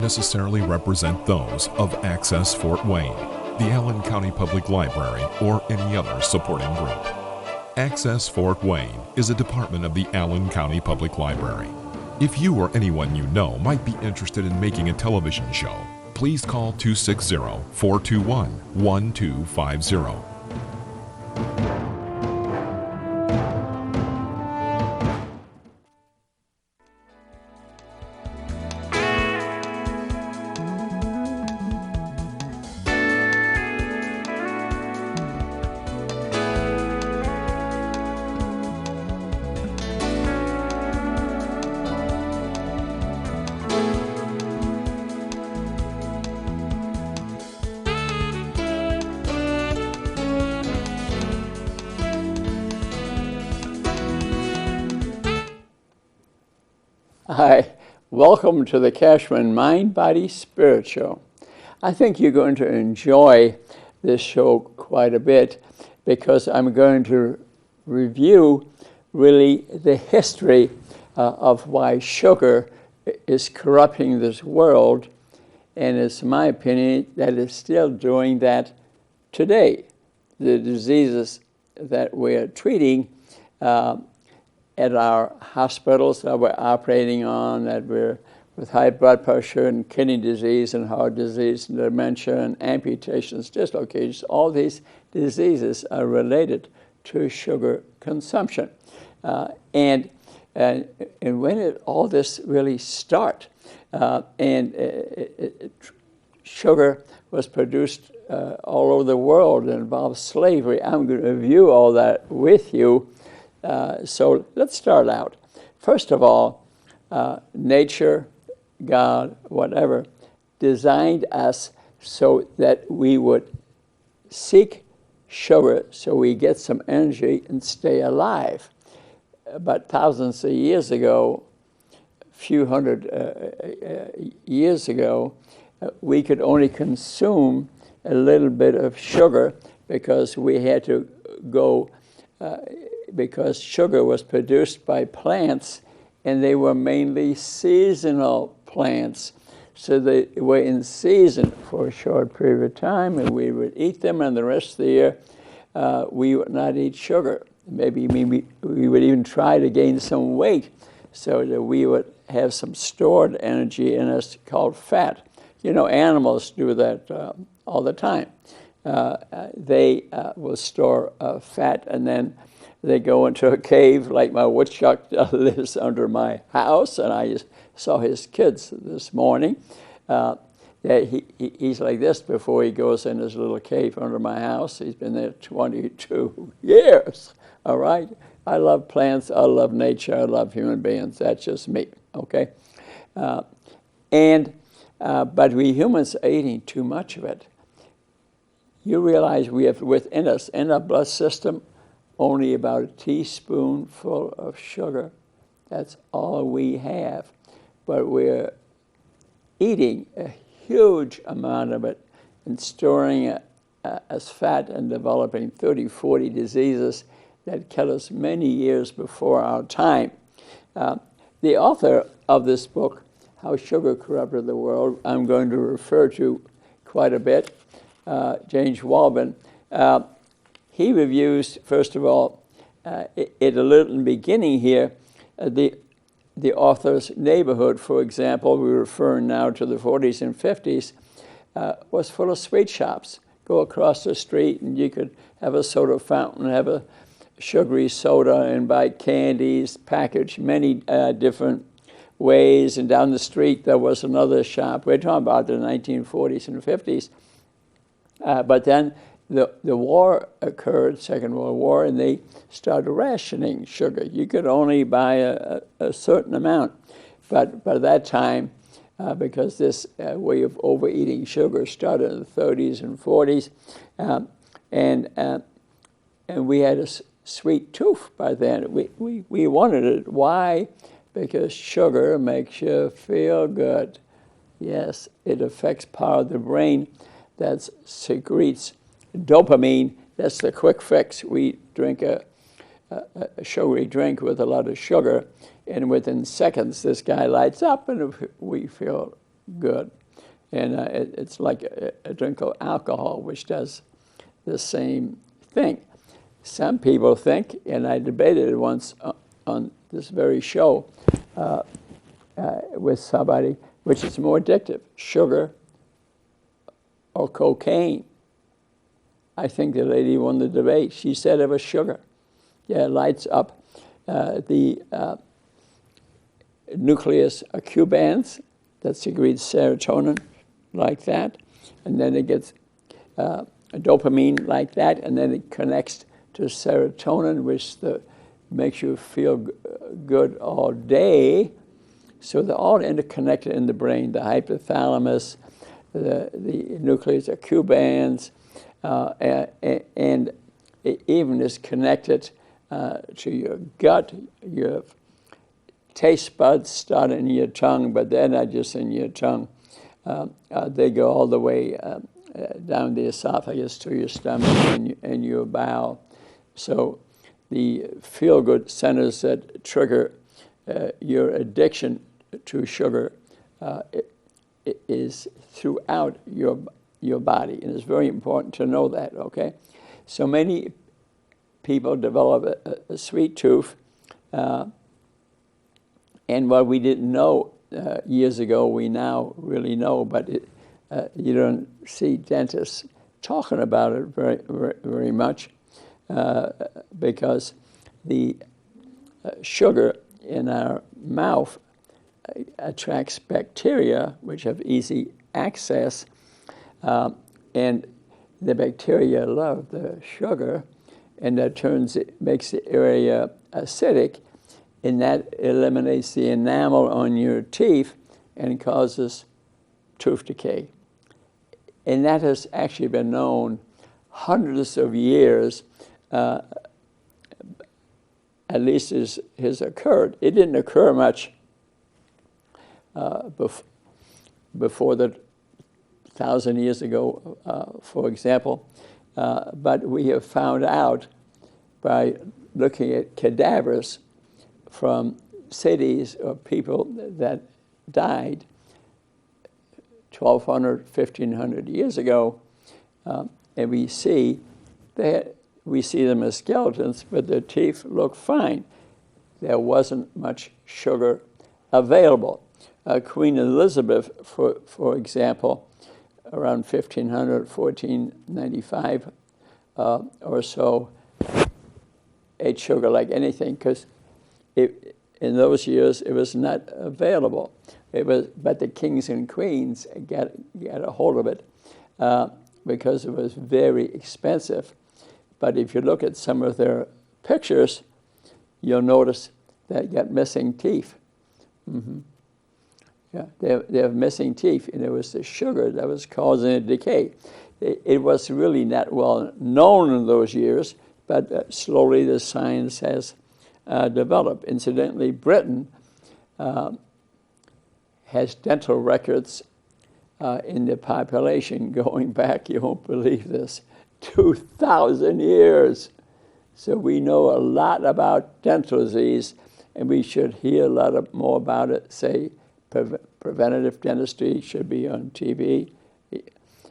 necessarily represent those of Access Fort Wayne, the Allen County Public Library, or any other supporting group. Access Fort Wayne is a department of the Allen County Public Library. If you or anyone you know might be interested in making a television show, please call 260-421-1250. Hi, welcome to the Cashman Mind, Body, Spirit Show. I think you're going to enjoy this show quite a bit because I'm going to review really the history of why sugar is corrupting this world, and it's my opinion that it's still doing that today. The diseases that we're treating at our hospitals that we're operating on, that we're with high blood pressure and kidney disease and heart disease and dementia and amputations, dislocations, all these diseases are related to sugar consumption. And when all this really start, sugar was produced all over the world and involved slavery. I'm going to review all that with you. So let's start out. First of all, nature, God, whatever, designed us so that we would seek sugar so we get some energy and stay alive. But thousands of years ago, a few hundred years ago, we could only consume a little bit of sugar because we had to go because sugar was produced by plants, and they were mainly seasonal plants. So they were in season for a short period of time, and we would eat them, and the rest of the year we would not eat sugar. Maybe we would even try to gain some weight so that we would have some stored energy in us called fat. You know, animals do that all the time. They will store fat, and then they go into a cave, like my woodchuck lives under my house, and I saw his kids this morning. He's like this before he goes in his little cave under my house. He's been there 22 years, all right? I love plants, I love nature, I love human beings. That's just me, okay? But we humans are eating too much of it. You realize we have within us, in our blood system, only about a teaspoonful of sugar. That's all we have. But we're eating a huge amount of it and storing it as fat and developing 30, 40 diseases that kill us many years before our time. The author of this book, How Sugar Corrupted the World, I'm going to refer to quite a bit, James Walben. He reviews, first of all, it a little in the beginning here, the author's neighborhood, for example, we're referring now to the 40s and 50s, was full of sweet shops. Go across the street and you could have a soda fountain, have a sugary soda, and buy candies, packaged many different ways. And down the street there was another shop. We're talking about the 1940s and 50s. But then the war occurred, Second World War, and they started rationing sugar. You could only buy a certain amount. But by that time, because this way of overeating sugar started in the 30s and 40s, and we had a sweet tooth by then. We wanted it. Why? Because sugar makes you feel good. Yes, it affects part of the brain that secretes dopamine. That's the quick fix. We drink a sugary drink with a lot of sugar, and within seconds this guy lights up and we feel good. And it's like a drink of alcohol, which does the same thing. Some people think, and I debated it once on this very show with somebody, which is more addictive, sugar or cocaine. I think the lady won the debate. She said it was sugar. Yeah, it lights up the nucleus accumbens that secretes serotonin like that, and then it gets dopamine like that, and then it connects to serotonin, which makes you feel good all day. So they're all interconnected in the brain, the hypothalamus, the nucleus accumbens, and it even is connected to your gut. Your taste buds start in your tongue, but they're not just in your tongue. They go all the way down the esophagus to your stomach and your bowel. So the feel-good centers that trigger your addiction to sugar is throughout your body, and it's very important to know that, okay? So many people develop a sweet tooth, and what we didn't know years ago, we now really know, but you don't see dentists talking about it very much because the sugar in our mouth attracts bacteria, which have easy access, and the bacteria love the sugar, and that makes the area acidic, and that eliminates the enamel on your teeth and causes tooth decay. And that has actually been known hundreds of years, at least has occurred. It didn't occur much before the 1,000 years ago, for example, but we have found out by looking at cadavers from cities of people that died 1,200, 1,500 years ago, and we see them as skeletons, but their teeth look fine. There wasn't much sugar available. Queen Elizabeth, for example, around 1500, 1495 or so, ate sugar like anything, because in those years it was not available. But the kings and queens got a hold of it because it was very expensive. But if you look at some of their pictures, you'll notice they got missing teeth. Mm-hmm. Yeah, they have missing teeth, and it was the sugar that was causing a decay. It was really not well known in those years, but slowly the science has developed. Incidentally, Britain has dental records in the population going back, you won't believe this, 2,000 years. So we know a lot about dental disease, and we should hear a lot more about it. Say, preventative dentistry should be on TV.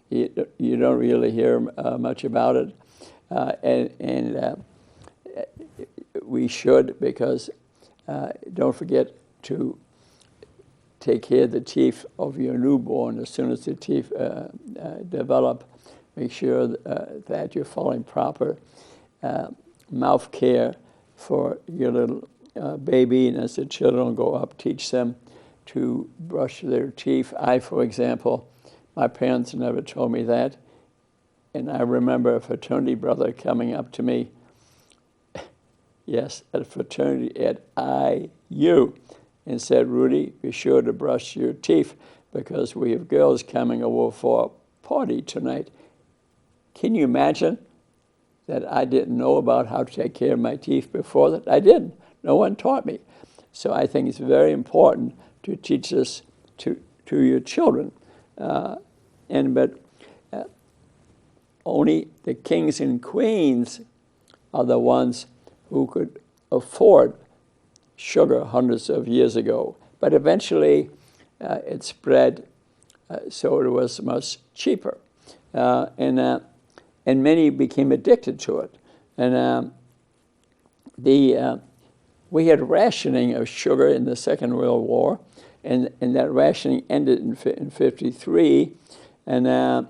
You don't really hear much about it. And we should, because don't forget to take care of the teeth of your newborn as soon as the teeth develop. Make sure that you're following proper mouth care for your little baby, and as the children go up, teach them to brush their teeth. For example, my parents never told me that, and I remember a fraternity brother coming up to me, yes, at a fraternity at IU, and said, "Rudy, be sure to brush your teeth because we have girls coming over for a party tonight." Can you imagine that I didn't know about how to take care of my teeth before that? I didn't. No one taught me. So I think it's very important to teach this to your children. But only the kings and queens are the ones who could afford sugar hundreds of years ago. But eventually it spread so it was much cheaper. And many became addicted to it. And we had rationing of sugar in the Second World War, and that rationing ended in 1953. And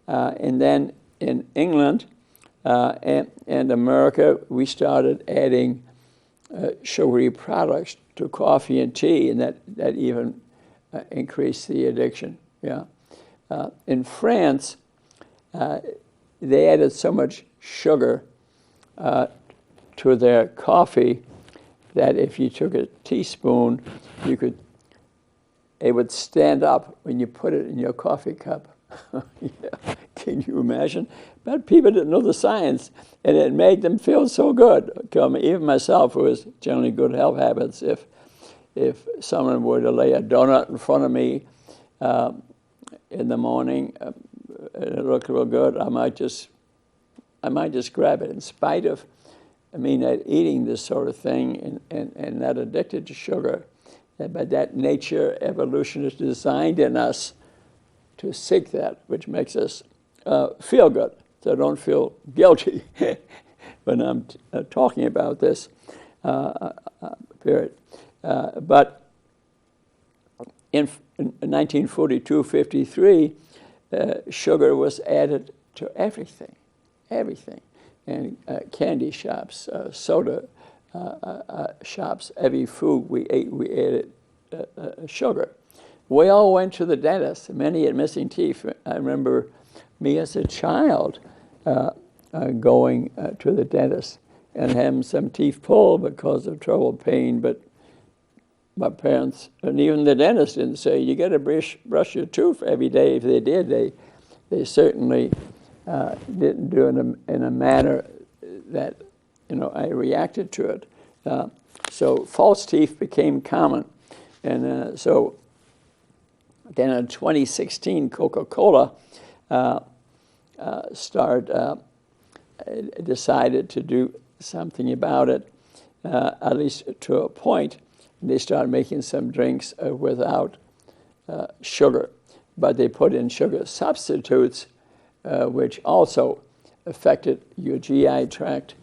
then in England and America, we started adding sugary products to coffee and tea, and that even increased the addiction. Yeah. In France, they added so much sugar to their coffee that if you took a teaspoon, it would stand up when you put it in your coffee cup. Yeah. Can you imagine? But people didn't know the science, and it made them feel so good. Even myself, who has generally good health habits, if someone were to lay a donut in front of me in the morning and it looked real good, I might just grab it, in spite of eating this sort of thing and not addicted to sugar. But that nature, evolution is designed in us to seek that, which makes us feel good. So I don't feel guilty when I'm talking about this period. But in 1942-53, sugar was added to everything. And candy shops, soda shops, every food we ate, we added sugar. We all went to the dentist. Many had missing teeth. I remember me as a child going to the dentist and having some teeth pulled because of trouble, pain. But my parents and even the dentist didn't say you got to brush your tooth every day. If they did, they certainly didn't do it in a manner that I reacted to it. So false teeth became common, and so then in 2016, Coca-Cola decided to do something about it, at least to a point. They started making some drinks without sugar, but they put in sugar substitutes, which also affected your GI tract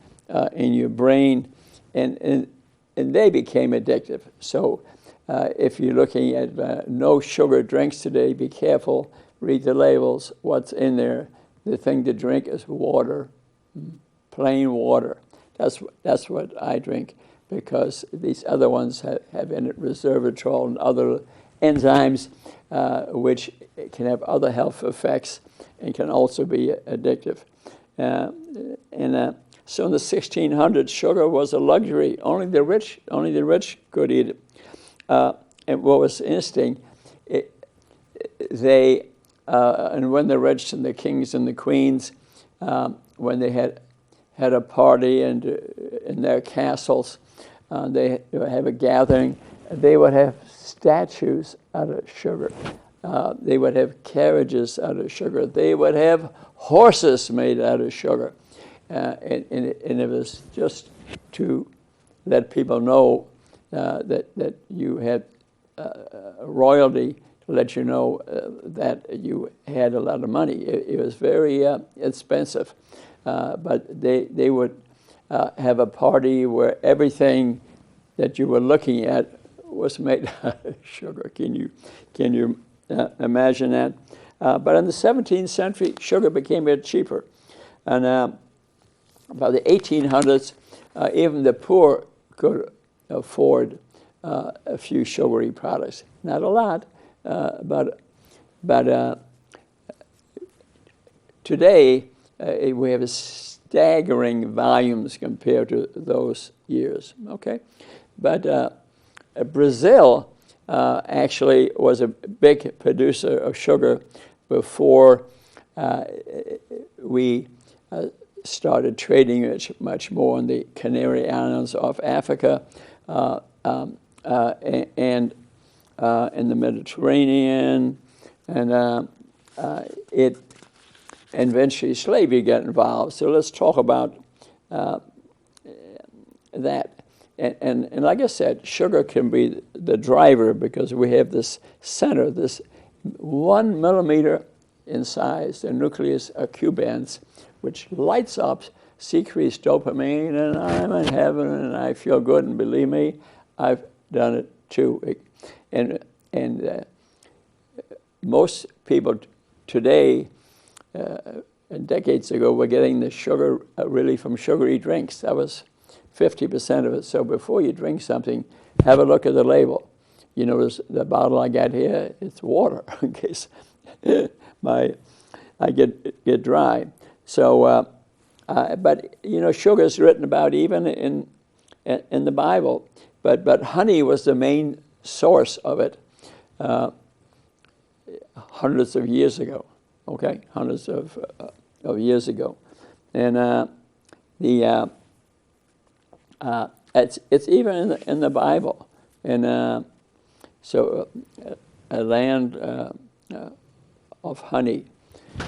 in your brain, and they became addictive. So if you're looking at no sugar drinks today, be careful, read the labels, what's in there. The thing to drink is water, plain water. That's what I drink, because these other ones have in it resveratrol and other enzymes which can have other health effects and can also be addictive. So in the 1600s, sugar was a luxury. Only the rich could eat it. And what was interesting, and when the rich and the kings and the queens, when they had a party and in their castles, they would have a gathering, they would have statues out of sugar. They would have carriages out of sugar. They would have horses made out of sugar. And it was just to let people know that you had royalty, to let you know that you had a lot of money. It was very expensive. But they would have a party where everything that you were looking at was made out of sugar. Can you imagine that? But in the 17th century, sugar became a bit cheaper. And by the 1800s, even the poor could afford a few sugary products. Not a lot, but today we have staggering volumes compared to those years. Okay, but Brazil actually was a big producer of sugar before we started trading it much more in the Canary Islands of Africa and in the Mediterranean, and eventually slavery got involved. So let's talk about that. And like I said, sugar can be the driver because we have this center, this 1 millimeter in size, the nucleus accumbens, which lights up, secretes dopamine, and I'm in heaven and I feel good. And believe me, I've done it too. And most people today, decades ago, were getting the sugar really from sugary drinks. That was 50% of it. So before you drink something, have a look at the label. You notice the bottle I got here, it's water in case I get dry. So, but you know, sugar is written about even in the Bible. But honey was the main source of it hundreds of years ago. Okay, hundreds of years ago, and it's even in the Bible, and so a land of honey,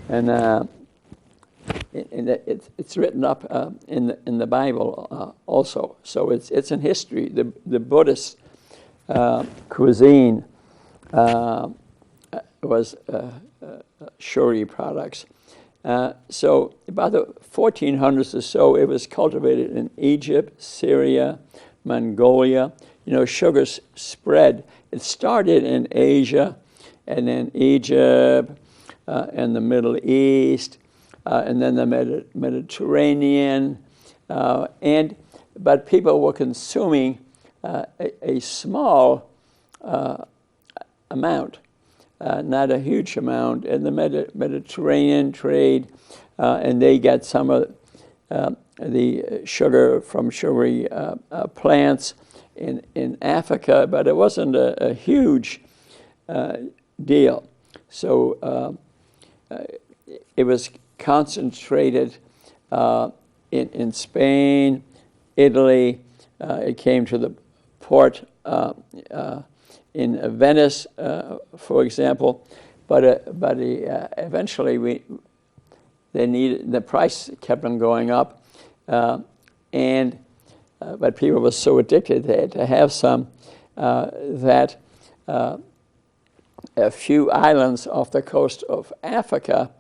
and it's written up in the Bible also. So it's in history. The Buddhist cuisine was sugary products. So about the 1400s or so, it was cultivated in Egypt, Syria, Mongolia. You know, sugar spread. It started in Asia, and then Egypt, and the Middle East, and then the Mediterranean, but people were consuming a small amount, not a huge amount, in the Mediterranean trade, and they got some of the sugar from sugary plants in Africa, but it wasn't a huge deal. So it was concentrated in Spain, Italy. It came to the port in Venice, for example, but eventually the price kept on going up, but people were so addicted they had to have some that a few islands off the coast of Africa,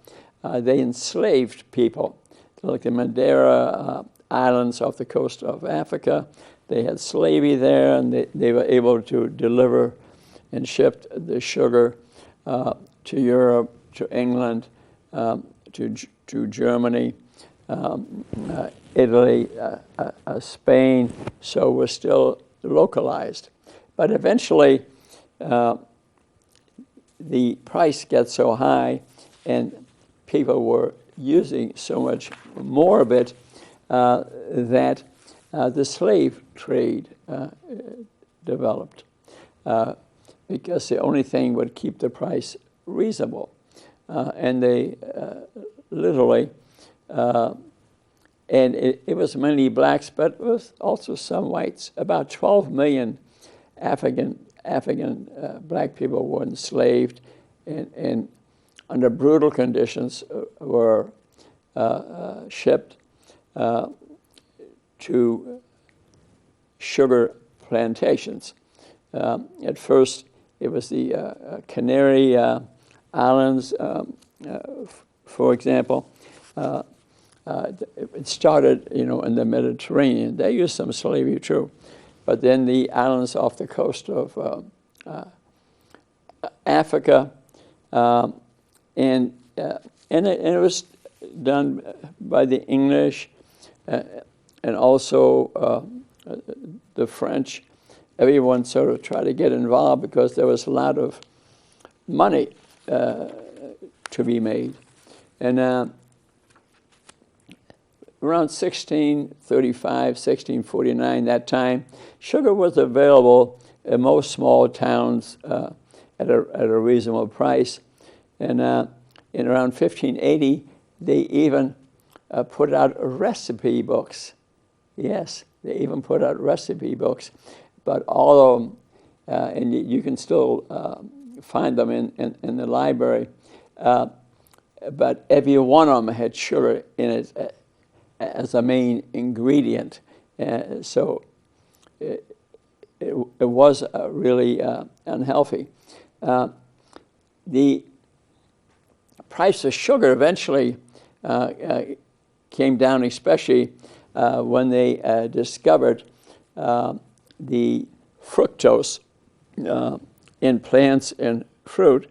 they enslaved people, like the Madeira Islands off the coast of Africa. They had slavery there, and they were able to deliver and ship the sugar to Europe, to England, to Germany, Italy, Spain. So we're still localized. But eventually, the price gets so high, and people were using so much more of it that the slave trade developed, because the only thing would keep the price reasonable. And they literally, and it was mainly blacks, but it was also some whites. About 12 million African black people were enslaved, and under brutal conditions were shipped to sugar plantations. At first, it was the Canary Islands, for example. It started, in the Mediterranean. They used some slavery too, but then the islands off the coast of Africa, and it was done by the English and also the French. Everyone sort of tried to get involved because there was a lot of money to be made. And around 1635, 1649, that time, sugar was available in most small towns at a reasonable price. And in around 1580, they even put out recipe books. Yes, they even put out recipe books. But all of them, and you can still find them in the library, but every one of them had sugar in it as a main ingredient. So it was really unhealthy. the price of sugar eventually came down, especially when they discovered the fructose in plants and fruit,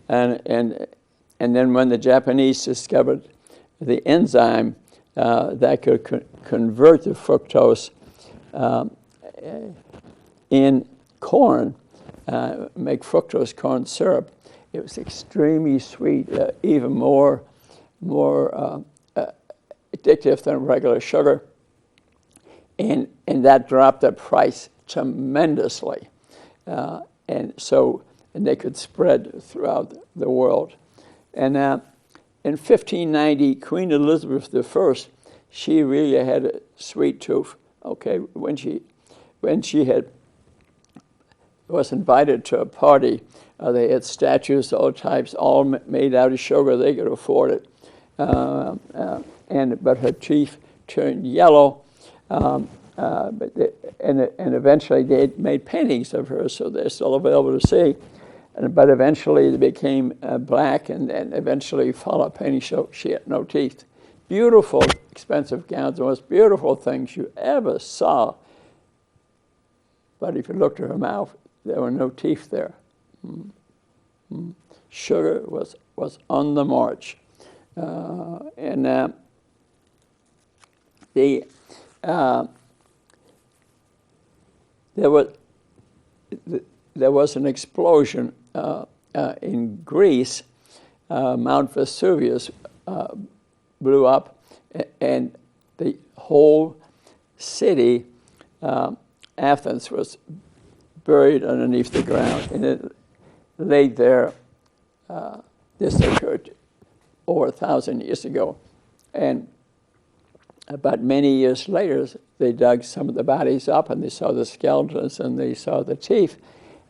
and then when the Japanese discovered the enzyme that could convert the fructose in corn, make fructose corn syrup. It was extremely sweet, even more addictive than regular sugar, and that dropped the price tremendously, and they could spread throughout the world. And in 1590, Queen Elizabeth I, she really had a sweet tooth. Okay, when she was invited to a party, they had statues, all types, all made out of sugar. They could afford it, but her teeth turned yellow. And eventually they made paintings of her, so they're still available to see. But eventually they became black, and eventually follow-up paintings show she had no teeth. Beautiful, expensive gowns, the most beautiful things you ever saw. But if you looked at her mouth, there were no teeth there. Sugar was on the march, there was an explosion in Greece. Mount Vesuvius blew up, and the whole city, Athens, was buried underneath the ground, and it laid there. This occurred over 1,000 years ago, and about many years later, they dug some of the bodies up, and they saw the skeletons, and they saw the teeth.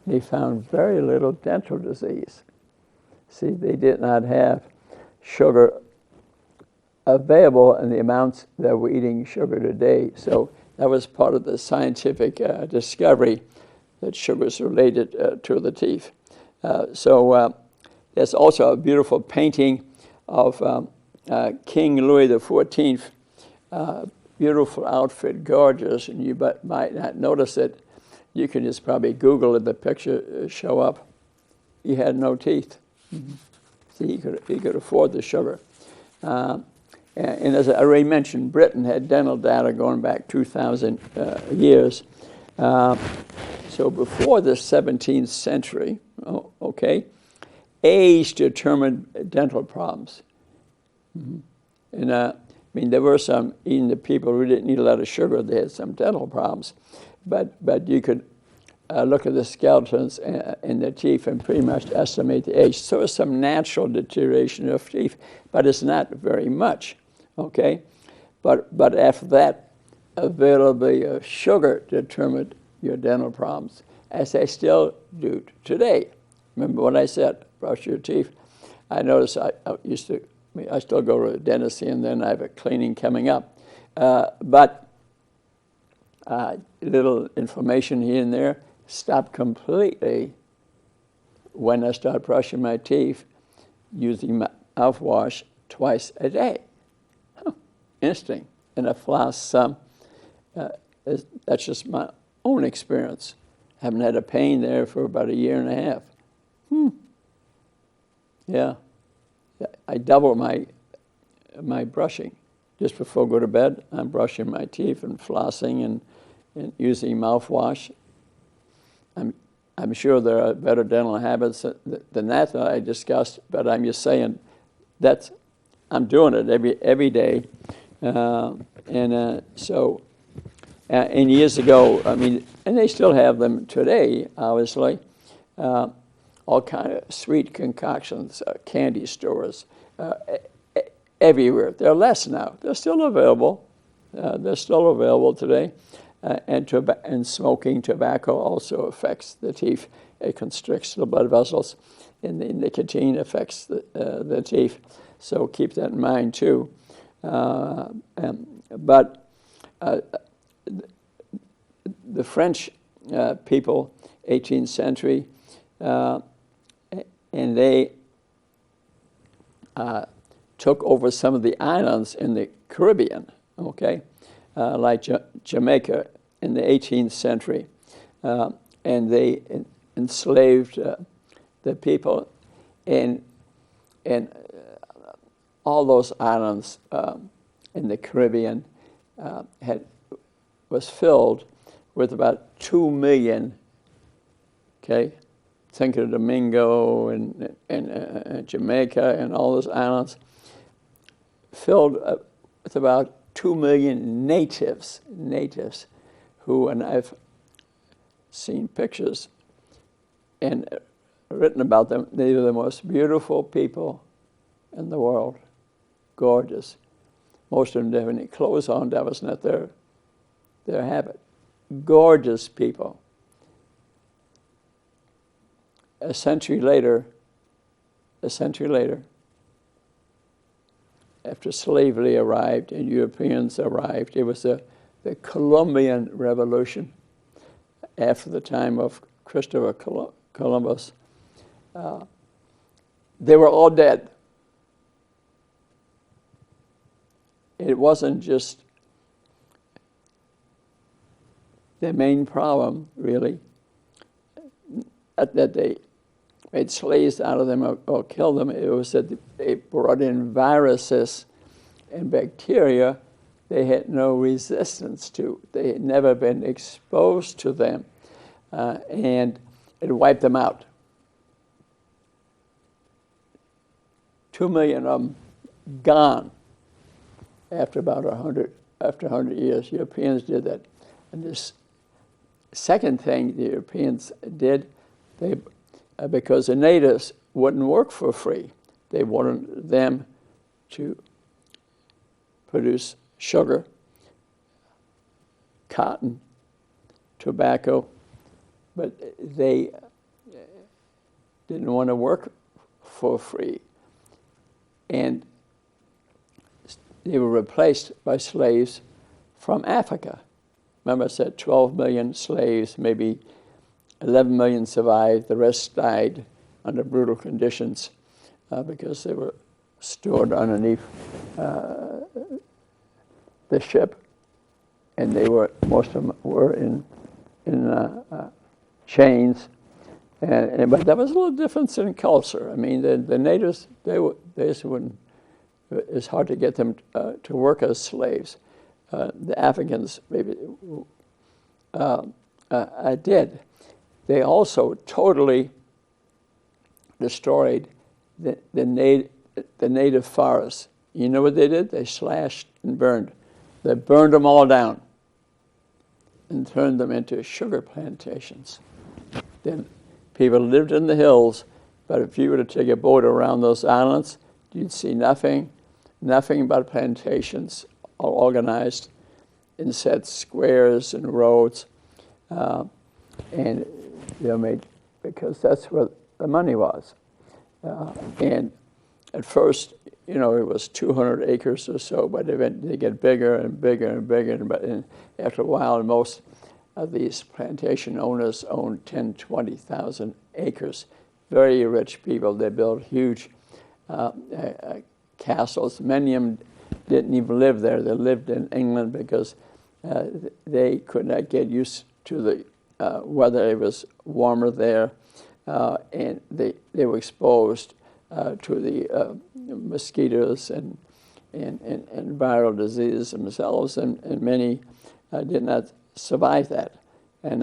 They found very little dental disease. See, they did not have sugar available in the amounts that we're eating sugar today. So that was part of the scientific discovery that sugar is related to the teeth. There's also a beautiful painting of King Louis XIV. Beautiful outfit, gorgeous, and you might not notice it. You can just probably Google it, the picture show up. He had no teeth. See, he could afford the sugar. And as I already mentioned, Britain had dental data going back 2,000 years. So before the 17th century, age determined dental problems. And there were some, even the people who didn't eat a lot of sugar, they had some dental problems. But you could look at the skeletons in the teeth and pretty much estimate the age. So there's some natural deterioration of teeth, but it's not very much, okay? But after that, availability of sugar determined your dental problems, as they still do today. Remember what I said, brush your teeth. I noticed I still go to the dentist, and then I have a cleaning coming up. But little inflammation here and there stopped completely when I started brushing my teeth using mouthwash twice a day. Interesting. And I floss some. That's just my own experience. Haven't had a pain there for about 1.5 years. Yeah. I double my brushing. Just before I go to bed, I'm brushing my teeth and flossing and using mouthwash. I'm sure there are better dental habits than that I discussed, but I'm just saying I'm doing it every day. And years ago, and they still have them today, obviously, all kind of sweet concoctions, candy stores, everywhere. They're less now. They're still available. Today. And smoking tobacco also affects the teeth. It constricts the blood vessels, and the nicotine affects the teeth. So keep that in mind too. But the French people, 18th century, and they took over some of the islands in the Caribbean, okay, like Jamaica in the 18th century, and they enslaved the people, and all those islands in the Caribbean was filled with about 2 million, okay, Santo Domingo and Jamaica and all those islands, filled with about 2 million natives who, and I've seen pictures and written about them, they were the most beautiful people in the world, gorgeous. Most of them didn't have any clothes on, that was not their habit. Gorgeous people. A century later, after slavery arrived and Europeans arrived, it was the Columbian Revolution after the time of Christopher Columbus. They were all dead. It wasn't just the main problem, really, that they made slaves out of them or killed them. It was that they brought in viruses and bacteria they had no resistance to. They had never been exposed to them, and it wiped them out. 2 million of them gone after about 100 years. Europeans did that. And this second thing the Europeans did, they because the natives wouldn't work for free. They wanted them to produce sugar, cotton, tobacco, but they didn't want to work for free. And they were replaced by slaves from Africa. Remember I said 12 million slaves, maybe 11 million survived, the rest died under brutal conditions because they were stored underneath the ship, and most of them were in chains. But there was a little difference in culture. I mean, the natives, they just wouldn't. It's hard to get them to work as slaves. The Africans maybe did. They also totally destroyed the native forests. You know what they did? They slashed and burned. They burned them all down and turned them into sugar plantations. Then people lived in the hills, but if you were to take a boat around those islands, you'd see nothing but plantations, all organized in set squares and roads, and they made, because that's where the money was. And at first, it was 200 acres or so, but they get bigger and bigger and bigger. And after a while, most of these plantation owners owned 10, 20,000 acres. Very rich people. They built huge castles. Many of them didn't even live there. They lived in England because they could not get used to the weather. It was warmer there, and they were exposed to the mosquitoes and viral diseases themselves, and many did not survive that. And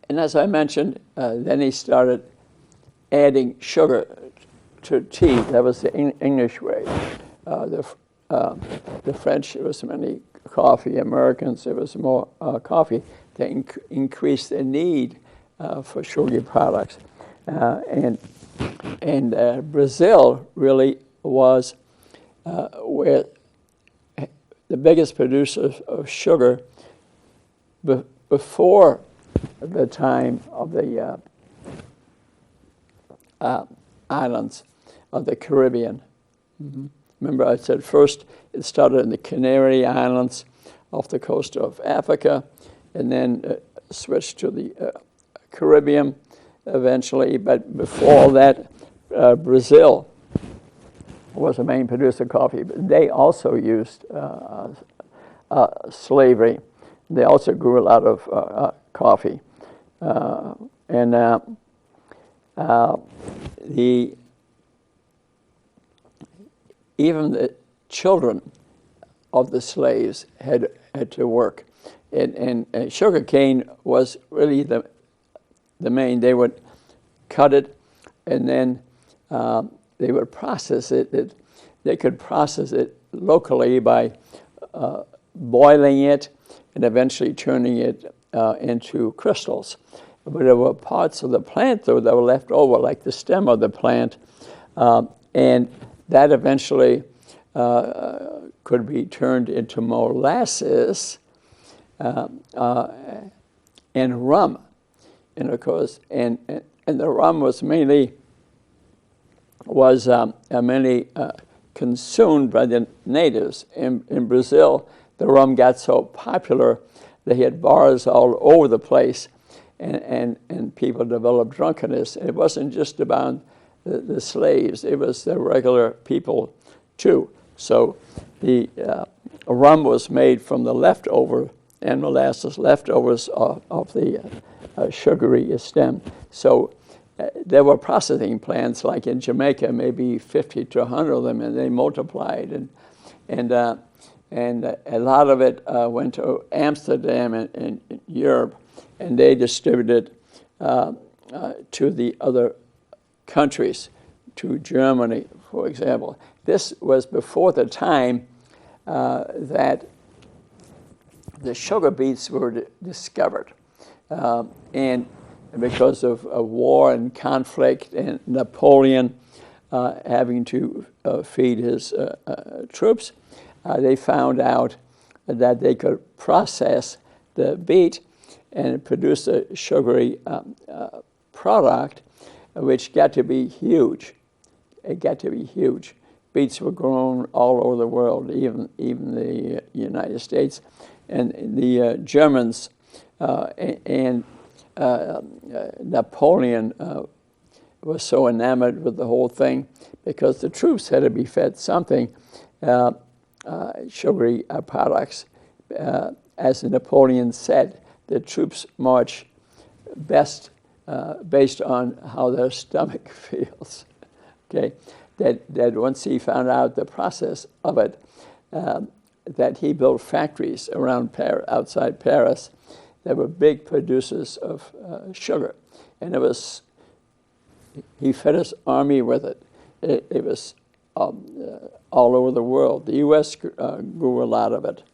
and as I mentioned, then he started adding sugar to tea. That was the English way. The French, it was mainly coffee. Americans, it was more coffee. They increased the need for sugary products. And Brazil really was where the biggest producer of sugar before the time of the islands of the Caribbean. Mm-hmm. Remember I said first it started in the Canary Islands off the coast of Africa, and then switched to the Caribbean eventually, but before that, Brazil was the main producer of coffee. But they also used slavery. They also grew a lot of coffee. Even the children of the slaves had to work. And sugar cane was really the main. They would cut it, and then they would process it. They could process it locally by boiling it and eventually turning it into crystals. But there were parts of the plant, though, that were left over, like the stem of the plant, and that eventually could be turned into molasses and rum. And of course, and the rum was mainly consumed by the natives. In Brazil, the rum got so popular, they had bars all over the place, and people developed drunkenness. It wasn't just about the slaves, it was the regular people too. So the rum was made from the leftover and molasses leftovers of the sugary stem. So there were processing plants, like in Jamaica, maybe 50 to 100 of them, and they multiplied, and a lot of it went to Amsterdam and Europe, and they distributed to the other countries, to Germany, for example. This was before the time that the sugar beets were discovered. And because of war and conflict and Napoleon having to feed his troops, they found out that they could process the beet and produce a sugary product, which got to be huge. It got to be huge. Beets were grown all over the world, even the United States. And the Germans and Napoleon was so enamored with the whole thing, because the troops had to be fed something, sugary products. As Napoleon said, the troops march best based on how their stomach feels. Okay, that once he found out the process of it, that he built factories around outside Paris that were big producers of sugar, and he fed his army with it. It was all over the world. The U.S. grew a lot of it,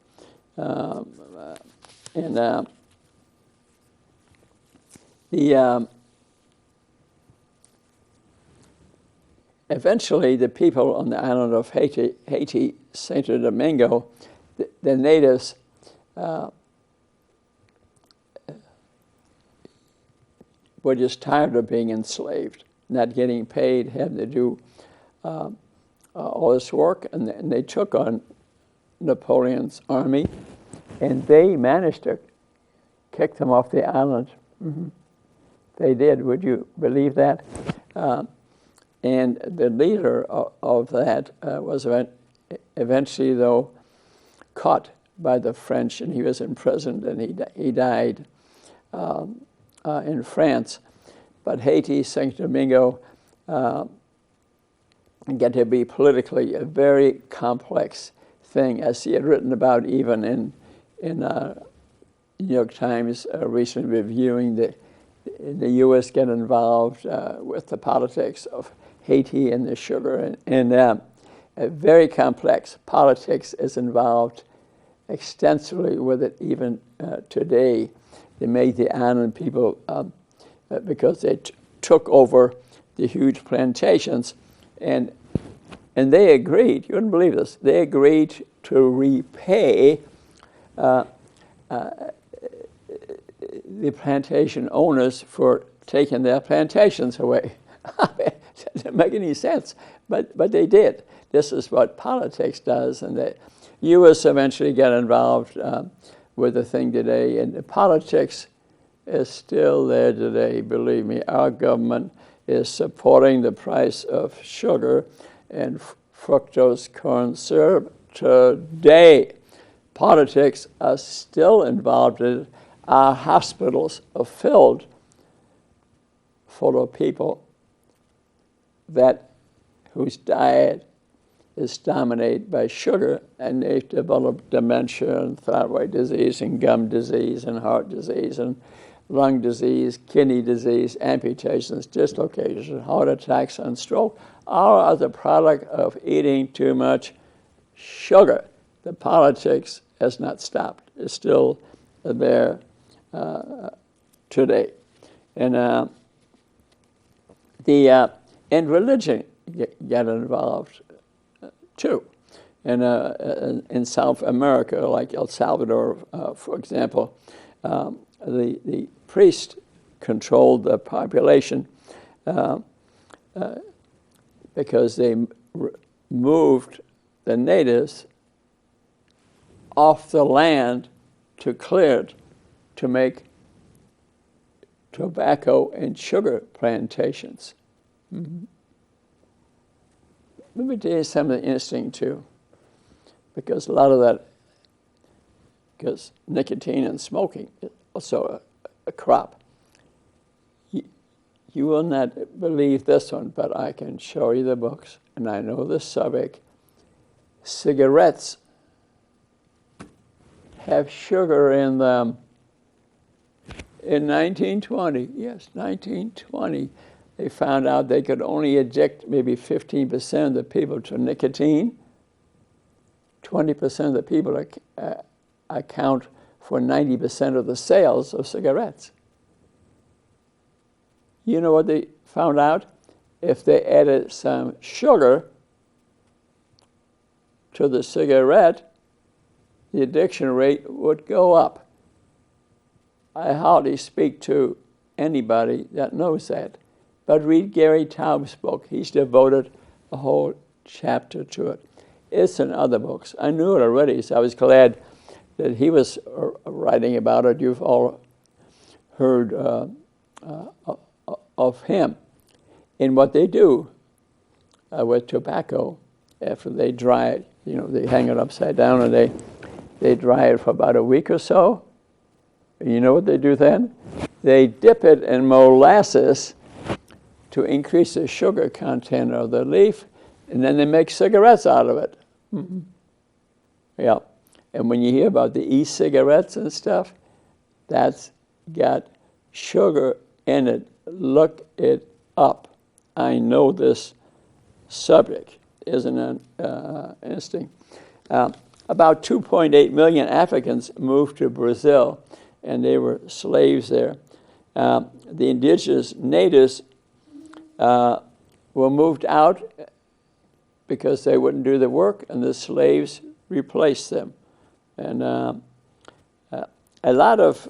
eventually, the people on the island of Haiti, Santo Domingo, the natives were just tired of being enslaved, not getting paid, having to do all this work, and they took on Napoleon's army, and they managed to kick them off the island. Mm-hmm. They did. Would you believe that? And the leader of that was eventually, though, caught by the French, and he was imprisoned, and he died in France. But Haiti, Santo Domingo, get to be politically a very complex thing, as he had written about even in New York Times recently, reviewing the U.S. get involved with the politics of Haiti and the sugar, and very complex. Politics is involved extensively with it even today. They made the island people, because they took over the huge plantations, and they agreed, you wouldn't believe this, they agreed to repay the plantation owners for taking their plantations away. It doesn't make any sense, but they did. This is what politics does, and the U.S. eventually got involved with the thing today, and the politics is still there today. Believe me, our government is supporting the price of sugar and fructose corn syrup today. Politics are still involved in it. Our hospitals are filled full of people whose diet is dominated by sugar, and they've developed dementia and thyroid disease and gum disease and heart disease and lung disease, kidney disease, amputations, dislocations, heart attacks, and stroke, all are the product of eating too much sugar. The politics has not stopped. It's still there today. And and religion get involved too. And in South America, like El Salvador, for example, the priest controlled the population because they moved the natives off the land to clear it to make tobacco and sugar plantations. Mm-hmm. Let me tell you something interesting too, because a lot of that, because nicotine and smoking is also a crop. You will not believe this one, but I can show you the books, and I know the subject. Cigarettes have sugar in them. In 1920, yes, 1920, they found out they could only addict maybe 15% of the people to nicotine. 20% of the people account for 90% of the sales of cigarettes. You know what they found out? If they added some sugar to the cigarette, the addiction rate would go up. I hardly speak to anybody that knows that. But read Gary Taub's book. He's devoted a whole chapter to it. It's in other books. I knew it already, so I was glad that he was writing about it. You've all heard of him. And what they do with tobacco, after they dry it, they hang it upside down and they dry it for about a week or so. And you know what they do then? They dip it in molasses to increase the sugar content of the leaf, and then they make cigarettes out of it. Mm-hmm. Yeah. And when you hear about the e-cigarettes and stuff, that's got sugar in it. Look it up. I know this subject. Isn't it interesting? About 2.8 million Africans moved to Brazil, and they were slaves there. The indigenous natives were moved out because they wouldn't do the work, and the slaves replaced them. And a lot of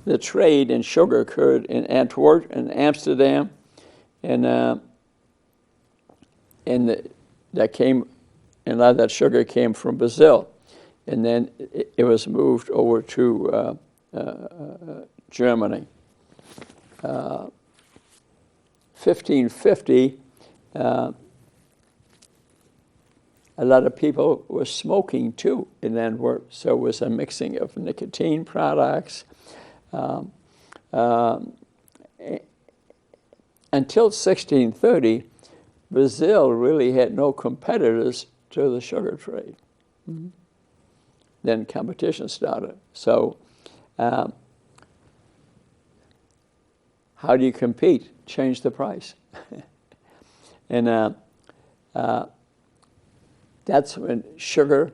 the trade in sugar occurred in Antwerp and Amsterdam, and a lot of that sugar came from Brazil, and then it was moved over to Germany. 1550, a lot of people were smoking too in Antwerp, so it was a mixing of nicotine products. Until 1630, Brazil really had no competitors to the sugar trade. Mm-hmm. Then competition started. So how do you compete? Change the price. And that's when sugar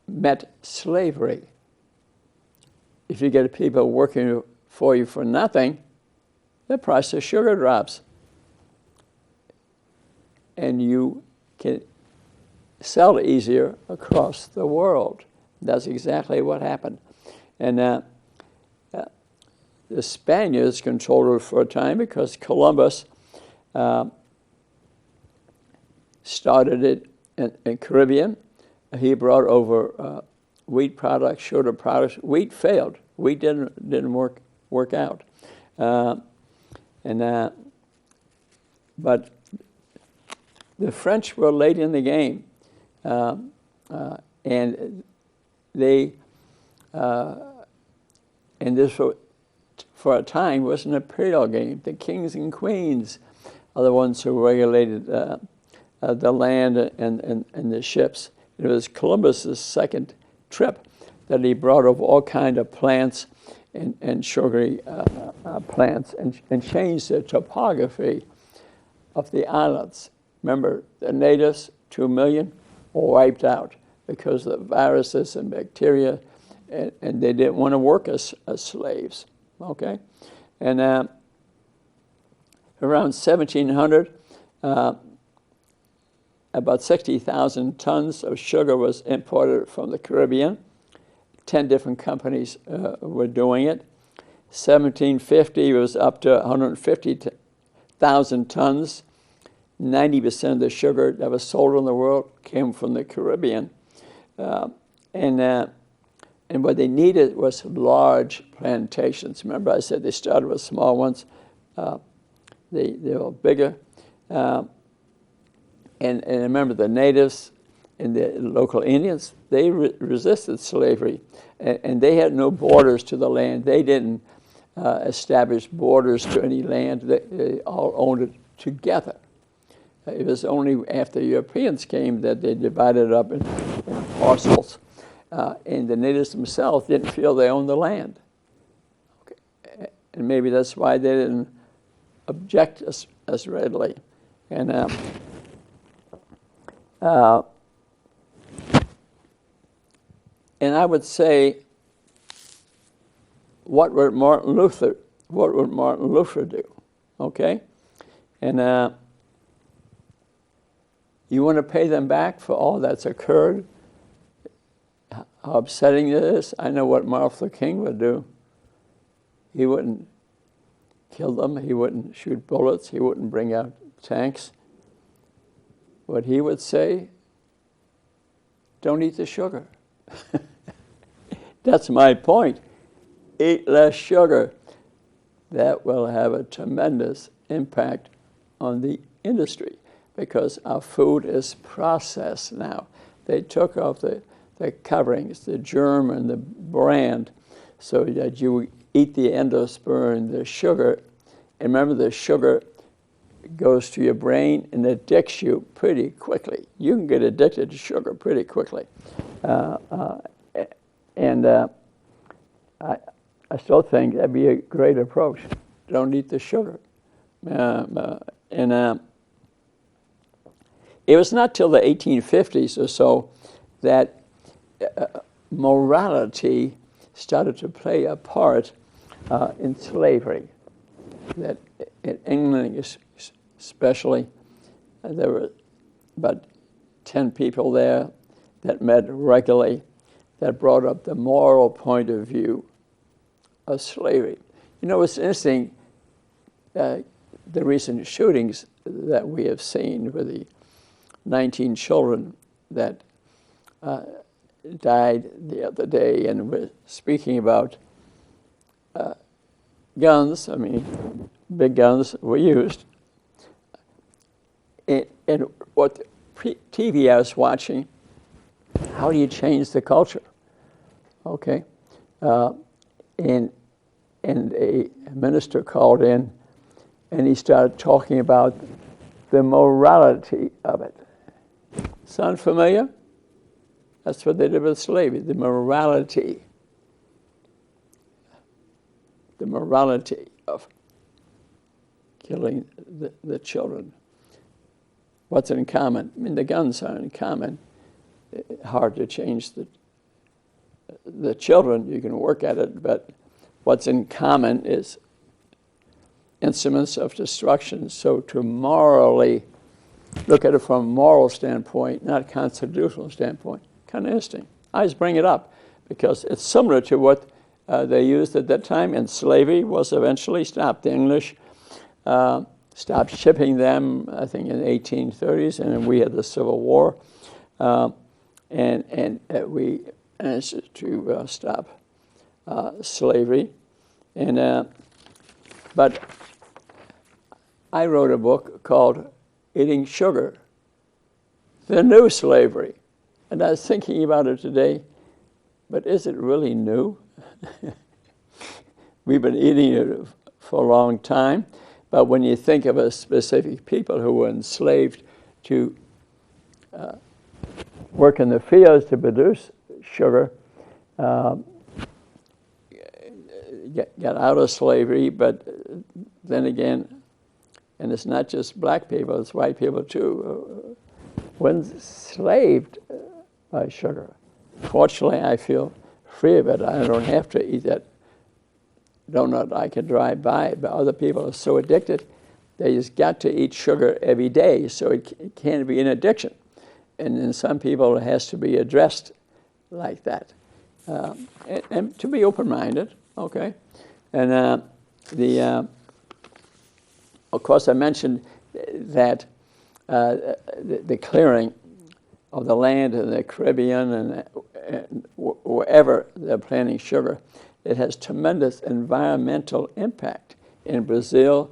met slavery. If you get people working for you for nothing, the price of sugar drops. And you can sell easier across the world. That's exactly what happened. And the Spaniards controlled it for a time because Columbus started it in Caribbean. He brought over wheat products, sugar products. Wheat failed. We didn't work out. But the French were late in the game, and they and this for a time was an imperial game. The kings and queens are the ones who regulated the land and the ships. It was Columbus's second trip that he brought over all kinds of plants and sugary plants and changed the topography of the islands. Remember, the natives, 2 million, were wiped out because of viruses and bacteria, and they didn't want to work as slaves, okay? And around 1700, about 60,000 tons of sugar was imported from the Caribbean. 10 different companies were doing it. 1750 was up to 150,000 tons. 90% of the sugar that was sold in the world came from the Caribbean. And what they needed was large plantations. Remember I said they started with small ones. They were bigger. And remember, the natives and the local Indians, they resisted slavery. And they had no borders to the land. They didn't establish borders to any land. They all owned it together. It was only after Europeans came that they divided it up in parcels. And the natives themselves didn't feel they owned the land. Okay. And maybe that's why they didn't object as readily. And I would say, what would Martin Luther do? Okay, and you want to pay them back for all that's occurred? How upsetting it is. I know what Martin Luther King would do. He wouldn't kill them. He wouldn't shoot bullets. He wouldn't bring out tanks. What he would say, don't eat the sugar. That's my point. Eat less sugar. That will have a tremendous impact on the industry because our food is processed now. They took off the coverings, the germ and the brand, so that you eat the endosperm, the sugar. And remember, the sugar goes to your brain and addicts you pretty quickly. You can get addicted to sugar pretty quickly. I still think that'd be a great approach. Don't eat the sugar. It was not till the 1850s or so that morality started to play a part in slavery. That in England especially, there were about 10 people there that met regularly that brought up the moral point of view of slavery. You know, it's interesting, the recent shootings that we have seen with the 19 children that died the other day, and we're speaking about guns. I mean, big guns were used. And what TV I was watching, how do you change the culture? Okay. And a minister called in, and he started talking about the morality of it. Sound familiar? That's what they did with slavery, the morality. The morality of killing the children. What's in common? I mean, the guns are in common. Hard to change the children. You can work at it, but what's in common is instruments of destruction. So to morally look at it from a moral standpoint, not a constitutional standpoint, kind of interesting. I just bring it up because it's similar to what they used at that time, and slavery was eventually stopped. The English stopped shipping them, I think, in the 1830s, and then we had the Civil War, and we managed to stop slavery. But I wrote a book called Eating Sugar, The New Slavery. And I was thinking about it today, but is it really new? We've been eating it for a long time, but when you think of a specific people who were enslaved to work in the fields to produce sugar, get out of slavery, but then again, and it's not just black people, it's white people too, were enslaved by sugar. Fortunately, I feel free of it. I don't have to eat that donut. I can drive by, but other people are so addicted, they just got to eat sugar every day, so it can't be an addiction. And in some people, it has to be addressed like that. And to be open-minded, okay? And of course, I mentioned that the clearing of the land in the Caribbean and wherever they're planting sugar, it has tremendous environmental impact in Brazil,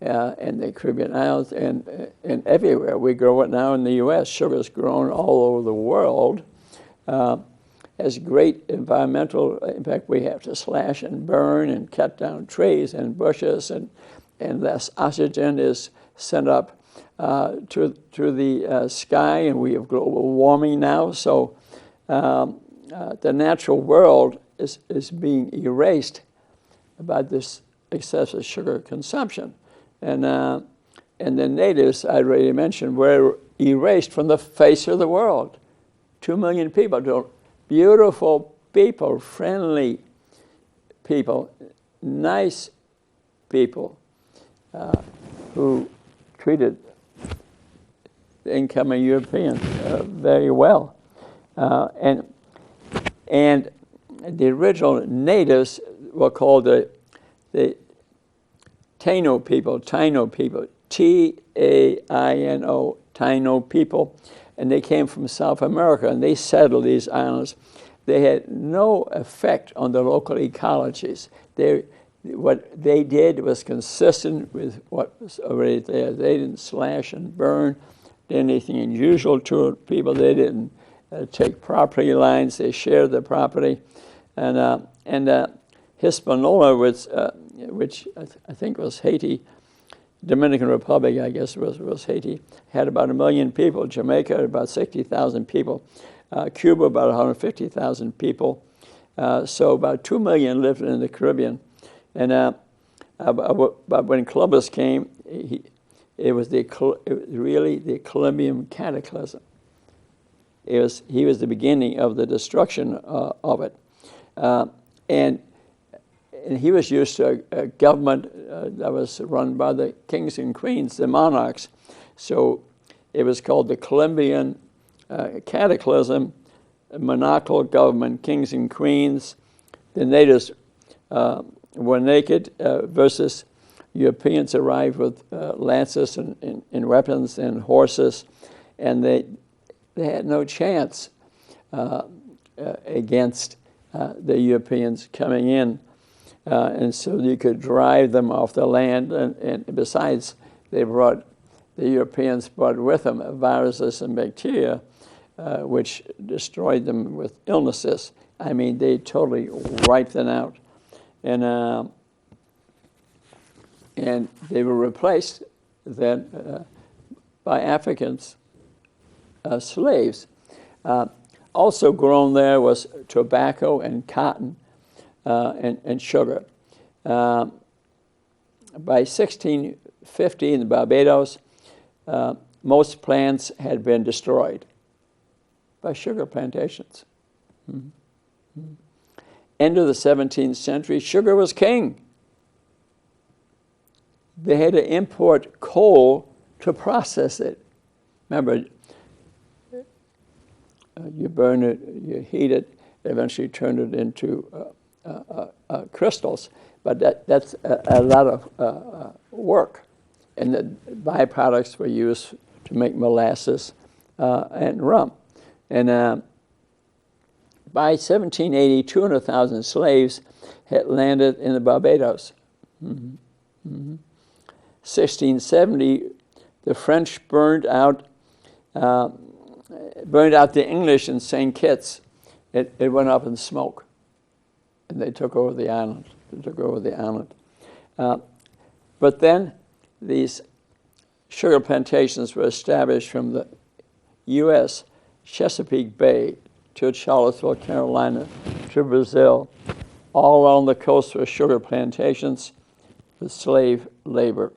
and the Caribbean Islands, and everywhere. We grow it now in the U.S. Sugar is grown all over the world. Has great environmental impact. We have to slash and burn and cut down trees and bushes, and less oxygen is sent up to the sky, and we have global warming now. So the natural world is being erased by this excessive sugar consumption. And the natives, I already mentioned, were erased from the face of the world. 2 million people, beautiful people, friendly people, nice people who treated the incoming Europeans very well. And the original natives were called the Taino people, T-A-I-N-O, Taino people, and they came from South America, and they settled these islands. They had no effect on the local ecologies. What they did was consistent with what was already there. They didn't slash and burn, did anything unusual to people. They didn't take property lines. They shared the property, and Hispaniola was. Which I think was Haiti, Dominican Republic, I guess was Haiti, had about 1 million people. Jamaica had about 60,000 people. Cuba about 150,000 people. So about 2 million lived in the Caribbean. And but when Columbus came, it was really the Columbian cataclysm. He was the beginning of the destruction of it, and he was used to a government that was run by the kings and queens, the monarchs. So it was called the Columbian cataclysm, monarchical government, kings and queens. The natives were naked versus Europeans arrived with lances and weapons and horses, and they had no chance against the Europeans coming in. And so you could drive them off the land, and besides, the Europeans brought with them viruses and bacteria, which destroyed them with illnesses. I mean, they totally wiped them out. And they were replaced then by Africans, slaves. Also grown there was tobacco and cotton. And sugar. By 1650 in Barbados, most plants had been destroyed by sugar plantations. Mm-hmm. Mm-hmm. End of the 17th century, sugar was king. They had to import coal to process it. Remember, you burn it, you heat it, eventually turn it into crystals, but that's a lot of work. And the byproducts were used to make molasses and rum. And by 1780, 200,000 slaves had landed in the Barbados. 1670, the French burned out the English in St. Kitts. It went up in smoke, and they took over the island. But then these sugar plantations were established from the U.S. Chesapeake Bay to Charlottesville, Carolina, to Brazil. All along the coast were sugar plantations with slave labor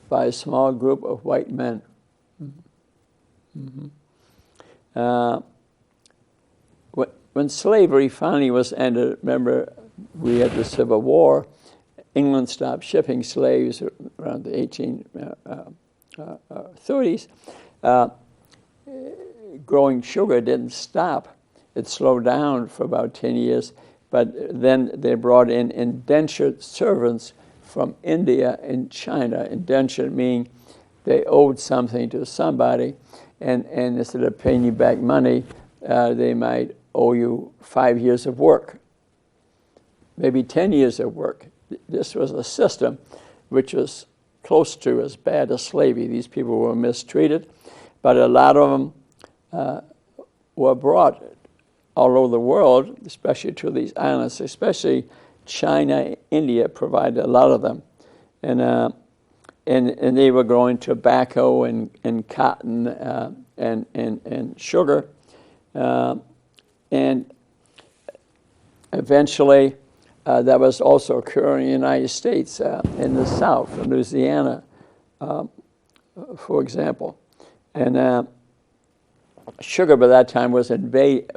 by a small group of white men. When slavery finally was ended, remember we had the Civil War, England stopped shipping slaves around the 1830s. Growing sugar didn't stop. It slowed down for about 10 years, but then they brought in indentured servants from India and China. Indentured meaning they owed something to somebody, and instead of paying you back money, they might owe you 5 years of work, maybe 10 years of work. This was a system which was close to as bad as slavery. These people were mistreated, but a lot of them were brought all over the world, especially to these islands, especially China, India provided a lot of them. And they were growing tobacco and cotton and sugar. And eventually, that was also occurring in the United States, in the South, in Louisiana, for example. And sugar by that time was invading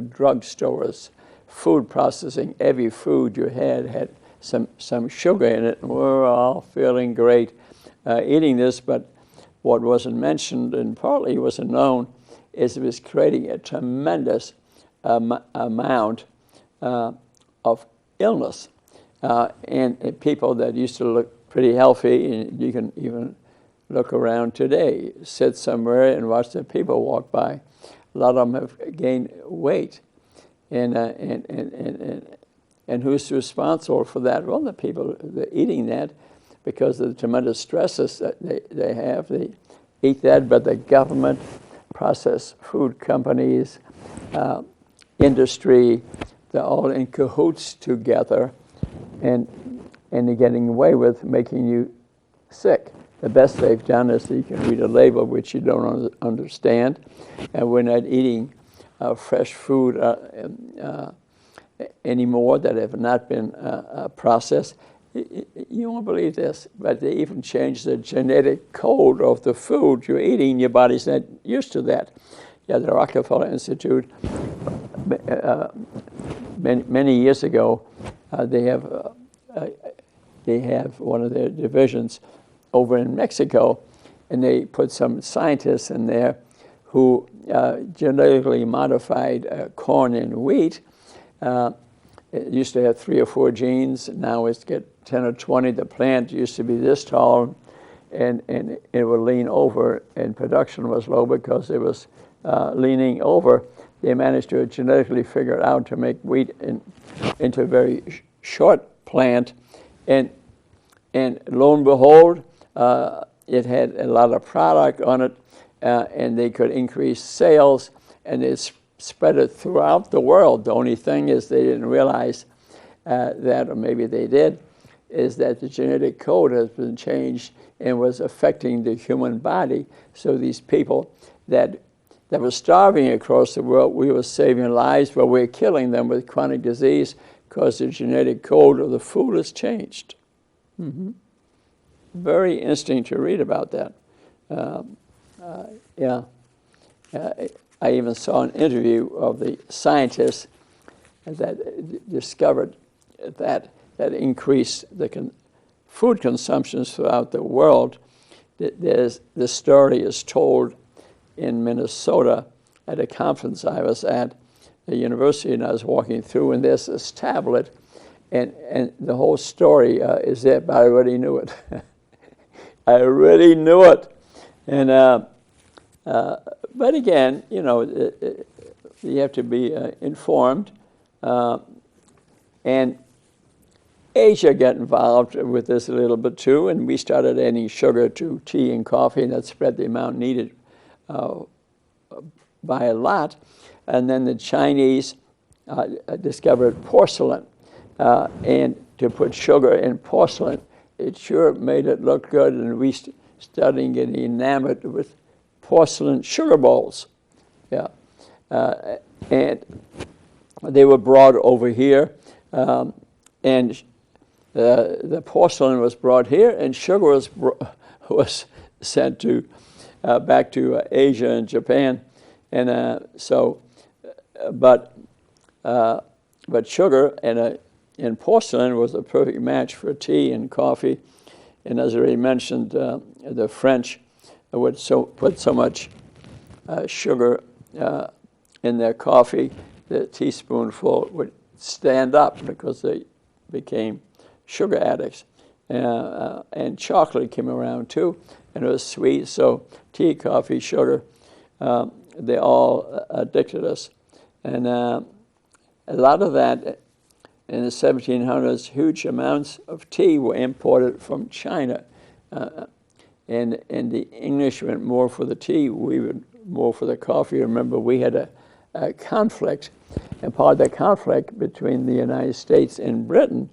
drugstores, food processing. Every food you had some sugar in it, and we were all feeling great eating this. But what wasn't mentioned, and partly wasn't known, is it was creating a tremendous amount of illness. And people that used to look pretty healthy, and you can even look around today, sit somewhere and watch the people walk by. A lot of them have gained weight. And who's responsible for that? Well, the people that are eating that, because of the tremendous stresses that they have. They eat that, but the government, processed food companies, industry, they're all in cahoots together, and they're getting away with making you sick. The best they've done is that you can read a label which you don't understand, and we're not eating fresh food anymore that have not been processed. You won't believe this, but they even changed the genetic code of the food you're eating. Your body's not used to that. Yeah, the Rockefeller Institute, many years ago, they have one of their divisions over in Mexico, and they put some scientists in there who genetically modified corn and wheat. It used to have 3 or 4 genes. Now it's got 10 or 20. The plant used to be this tall, and it would lean over, and production was low because it was leaning over. They managed to genetically figure out to make wheat into a very short plant, and lo and behold, it had a lot of product on it, and they could increase sales, and it spread it throughout the world. The only thing is they didn't realize that, or maybe they did, is that the genetic code has been changed and was affecting the human body. So these people that were starving across the world, we were saving lives, but we're killing them with chronic disease because the genetic code of the food has changed. Very interesting to read about that. I even saw an interview of the scientists that discovered that increased the food consumptions throughout the world. The story is told in Minnesota at a conference I was at the university, and I was walking through, and there's this tablet, and the whole story is there, but I already knew it. I already knew it. And but again, you know, you have to be informed. And Asia got involved with this a little bit too, and we started adding sugar to tea and coffee, and that spread the amount needed by a lot. And then the Chinese discovered porcelain, and to put sugar in porcelain, it sure made it look good, and we started getting enamored with porcelain sugar bowls. Yeah, and they were brought over here, and the porcelain was brought here, and sugar was sent to back to Asia and Japan, and but sugar and porcelain was a perfect match for tea and coffee, and as I already mentioned, the French would put so much sugar in their coffee, the teaspoonful would stand up because they became sugar addicts. And chocolate came around too, and it was sweet. So tea, coffee, sugar, they all addicted us. And a lot of that in the 1700s, huge amounts of tea were imported from China. And the English went more for the tea, we went more for the coffee. Remember, we had a conflict, and part of the conflict between the United States and Britain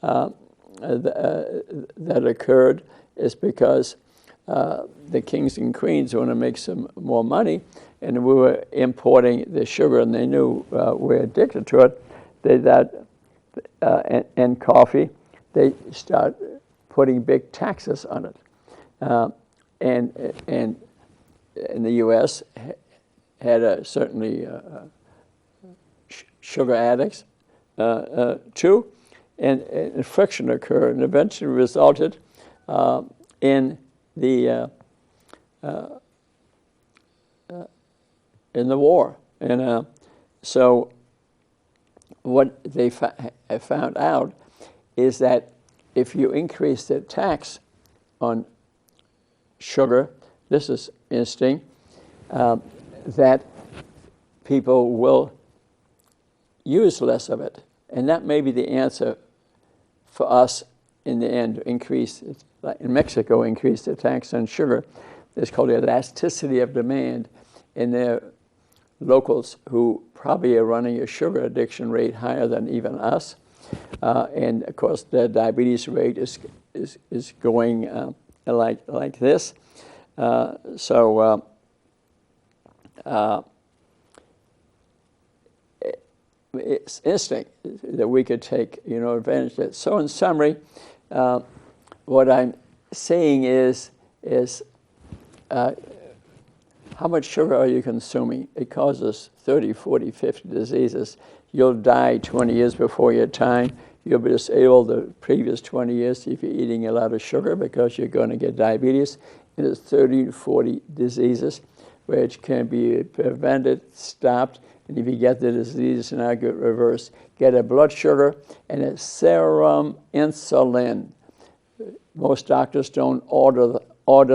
that occurred is because the kings and queens want to make some more money, and we were importing the sugar, and they knew we're addicted to it. And coffee, they start putting big taxes on it. And in the U.S. had certainly sugar addicts too, and friction occurred, and eventually resulted in the war. And so what they found out is that if you increase the tax on sugar, this is interesting, that people will use less of it. And that may be the answer for us in the end, increase, like in Mexico, increase the tax on sugar. It's called the elasticity of demand. And there are locals who probably are running a sugar addiction rate higher than even us. And of course, the diabetes rate is going like this. It's interesting that we could take advantage of it. So in summary, what I'm saying is how much sugar are you consuming? It causes 30, 40, 50 diseases. You'll die 20 years before your time. You'll be disabled the previous 20 years if you're eating a lot of sugar because you're going to get diabetes. And there's 30 to 40 diseases which can be prevented, stopped, and if you get the disease, now get reversed. Get a blood sugar and a serum insulin. Most doctors don't order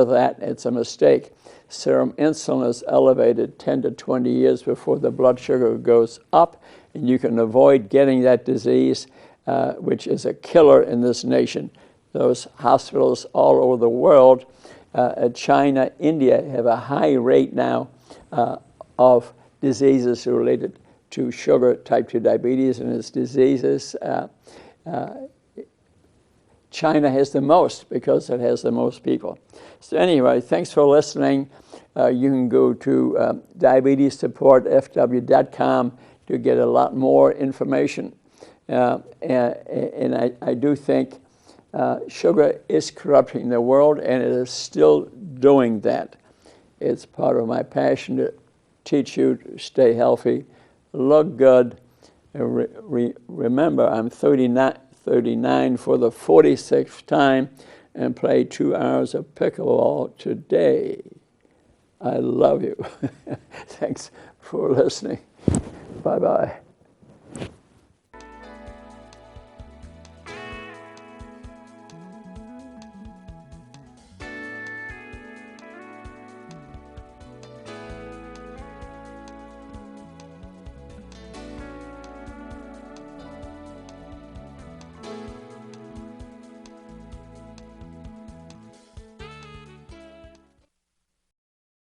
that. It's a mistake. Serum insulin is elevated 10 to 20 years before the blood sugar goes up, and you can avoid getting that disease, which is a killer in this nation. Those hospitals all over the world, China, India, have a high rate now of diseases related to sugar, type 2 diabetes, and its diseases. China has the most because it has the most people. So anyway, thanks for listening. You can go to diabetessupportfw.com to get a lot more information. And I do think sugar is corrupting the world, and it is still doing that. It's part of my passion to teach you to stay healthy, look good. Remember, I'm 39 for the 46th time and play 2 hours of pickleball today. I love you. Thanks for listening. Bye-bye.